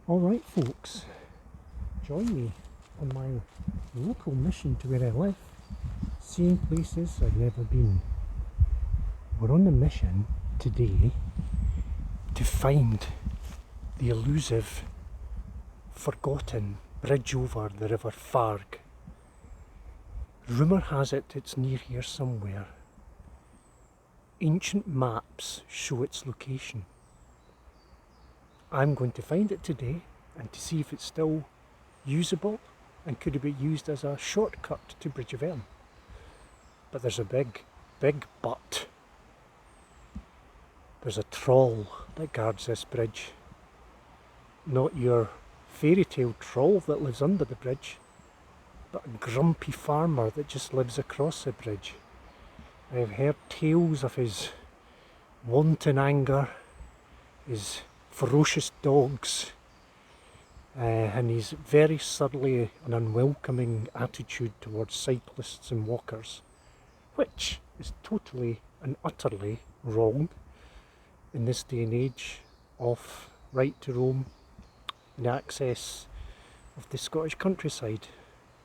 Alright folks, join me on my local mission to where I live, seeing places I've never been. We're on a mission today to find the elusive, forgotten bridge over the River Farg. Rumour has it it's near here somewhere. Ancient maps show its location. I'm going to find it today and to see if it's still usable and could it be used as a shortcut to Bridge of Erne. But there's a big but. There's a troll that guards this bridge. Not your fairy tale troll that lives under the bridge, but a grumpy farmer that just lives across the bridge. I've heard tales of his wanton anger, his ferocious dogs, and his very surly and unwelcoming attitude towards cyclists and walkers, which is totally and utterly wrong in this day and age of right to roam and access of the Scottish countryside.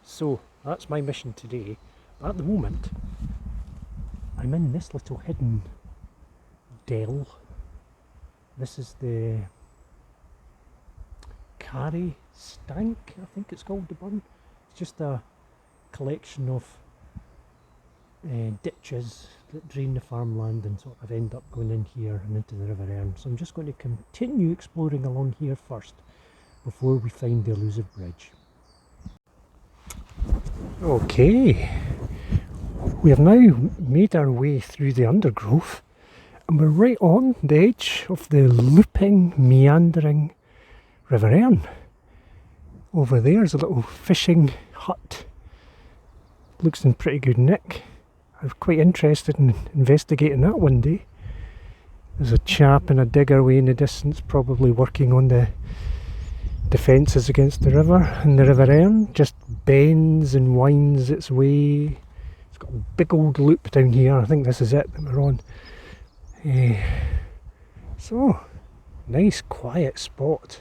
So that's my mission today. At the moment I'm in this little hidden dell. This is the Carry Stank, I think it's called, the burn. It's just a collection of ditches that drain the farmland and sort of end up going in here and into the River Erne. So I'm just going to continue exploring along here first before we find the elusive bridge. Okay, we have now made our way through the undergrowth and we're right on the edge of the looping, meandering River Erne. Over there's a little fishing hut. Looks in pretty good nick. I was quite interested in investigating that one day. There's a chap and a digger way in the distance, probably working on the defences against the river, and the River Erne just bends and winds its way. It's got a big old loop down here. I think this is it that we're on. So, nice quiet spot.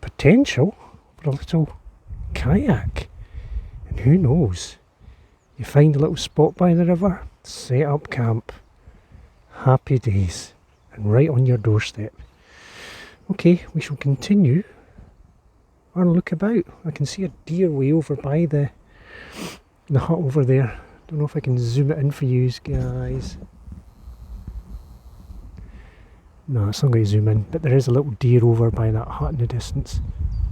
Potential for a little kayak. And who knows, you find a little spot by the river, set up camp. Happy days. And right on your doorstep. Okay, we shall continue our look about. I can see a deer way over by the hut over there. Don't know if I can zoom it in for you guys. No, it's not going to zoom in, but there is a little deer over by that hut in the distance.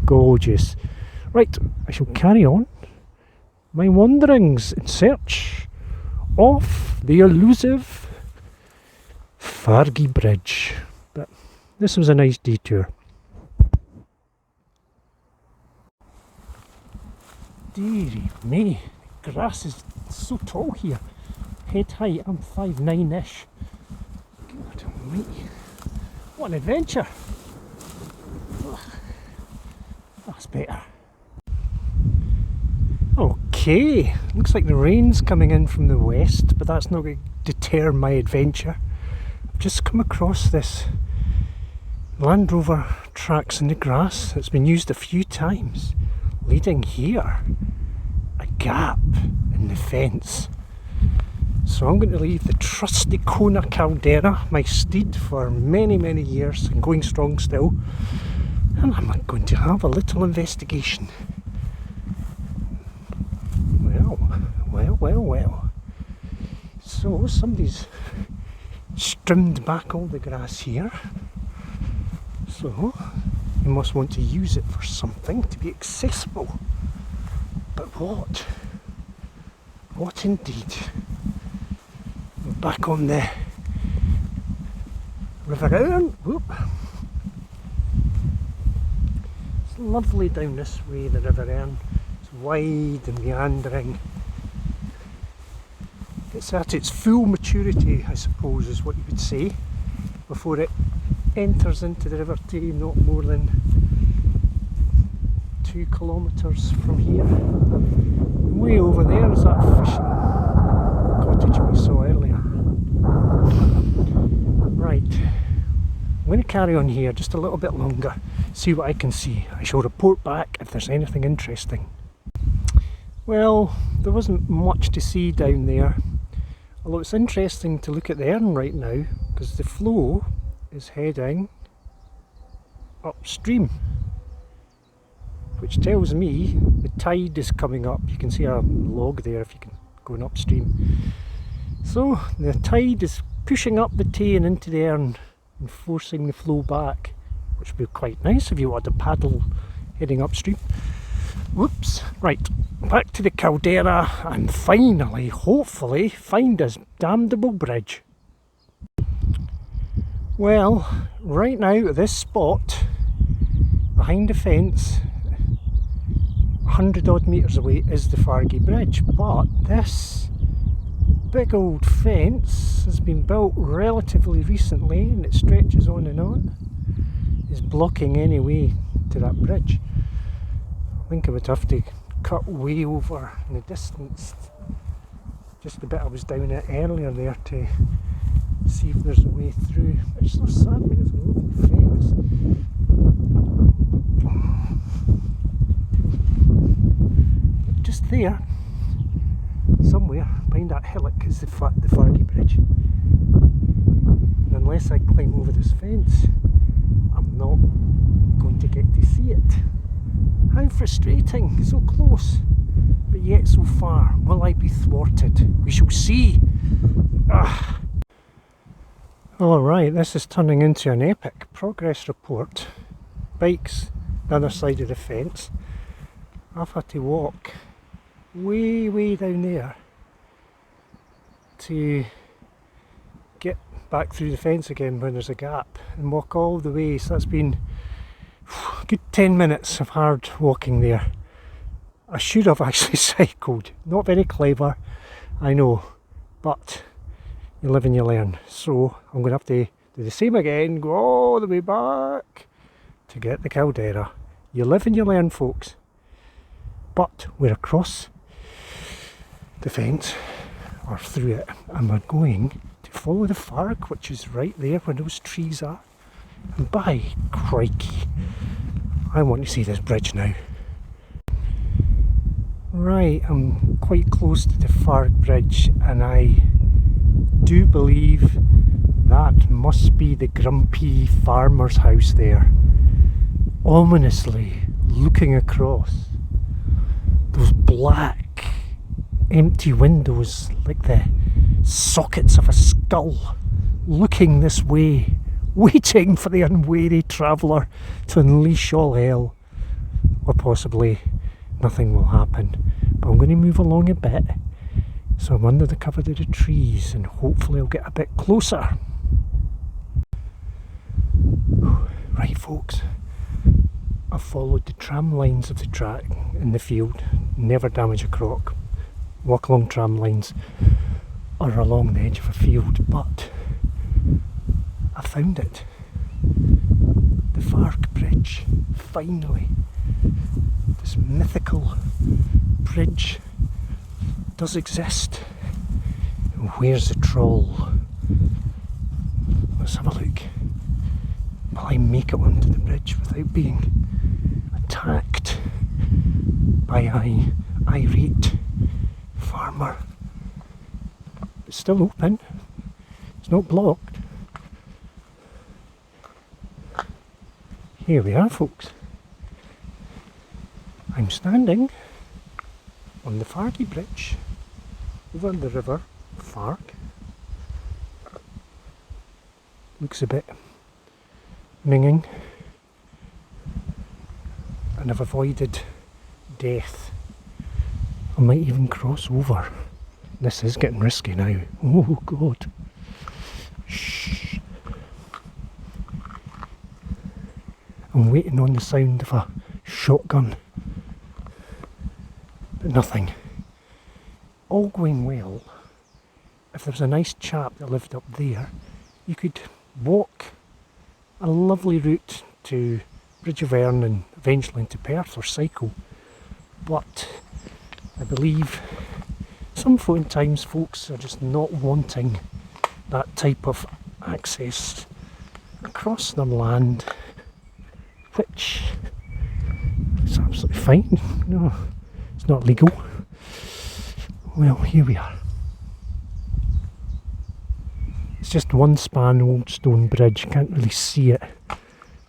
Gorgeous. Right, I shall carry on my wanderings in search of the elusive Fargy Bridge. But this was a nice detour. Dearie me, the grass is so tall here. Head height, I'm 5'9"-ish. God almighty. What an adventure! That's better. Okay, looks like the rain's coming in from the west, but that's not going to deter my adventure. I've just come across this Land Rover tracks in the grass that's been used a few times, leading here a gap in the fence. So I'm going to leave the trusty Kona Caldera, my steed for many years and going strong still, and I'm going to have a little investigation. Well. So somebody's trimmed back all the grass here, so you must want to use it for something to be accessible. But what? What indeed? We're back on the River Erne. Whoop. It's lovely down this way, the River Erne. It's wide and meandering. It's at its full maturity, I suppose, is what you would say, before it enters into the River Tay, not more than 2 kilometres from here. Way over there is that fishing cottage we saw earlier. Right, I'm going to carry on here just a little bit longer see what I can see. I shall report back if there's anything interesting. Well, there wasn't much to see down there, although it's interesting to look at the Erne right now because the flow is heading upstream, which tells me the tide is coming up. You can see a log there if you can going upstream. So the tide is pushing up the Tay into the Erne and forcing the flow back, which would be quite nice if you wanted to paddle heading upstream. Whoops, right, back to the caldera and finally, hopefully, find this damnable bridge. Well, right now at this spot, behind the fence, 100 odd metres away is the Fargie Bridge, but this big old fence has been built relatively recently and it stretches on and on, is blocking any way to that bridge. I think I would have to cut way over in the distance, just the bit I was down at earlier there, to see if there's a way through. It's so sad, I mean, it's a lovely fence. Just there, somewhere behind that hillock, is the Fargie Bridge. And unless I climb over this fence, I'm not going to get to see it. How frustrating, so close, but yet so far. Will I be thwarted? We shall see. Alright, this is turning into an epic progress report. Bikes the other side of the fence. I've had to walk way down there to get back through the fence again when there's a gap, and walk all the way. So that's been a good 10 minutes of hard walking there. I should have actually cycled. Not very clever, I know, but you live and you learn. So I'm going to have to do the same again, go all the way back to get the caldera. You live and you learn, folks. But we're across the fence, or through it, and we're going to follow the Farg, which is right there where those trees are. And by crikey, I want to see this bridge now. Right, I'm quite close to the Farg Bridge, and I do believe that must be the grumpy farmer's house there, ominously looking across. Those black empty windows, like the sockets of a skull, looking this way, waiting for the unwary traveller to unleash all hell. Or possibly nothing will happen. But I'm going to move along a bit, so I'm under the cover of the trees, and hopefully I'll get a bit closer. Right, folks, I've followed the tram lines of the track in the field. Never damage a crock. Walk along tram lines or along the edge of a field, but I found it. The Farg Bridge, finally. This mythical bridge does exist. And where's the troll? Let's have a look. Will I make it onto the bridge without being attacked by an irate farmer? It's still open. It's not blocked. Here we are, folks. I'm standing on the Fargie Bridge over the river Farg. Looks a bit minging, and I've avoided death. I might even cross over. This is getting risky now. Oh God. Shh. I'm waiting on the sound of a shotgun, but nothing. All going well. If there was a nice chap that lived up there, you could walk a lovely route to Bridge of Erne and eventually into Perth, or cycle. But I believe sometimes folks are just not wanting that type of access across their land which is absolutely fine. No, it's not legal. Well, here we are. It's just one span old stone bridge, can't really see it.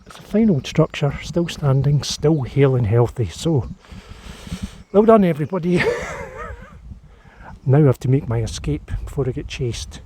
It's a fine old structure, still standing, still hale and healthy, so well done everybody. Now I have to make my escape before I get chased.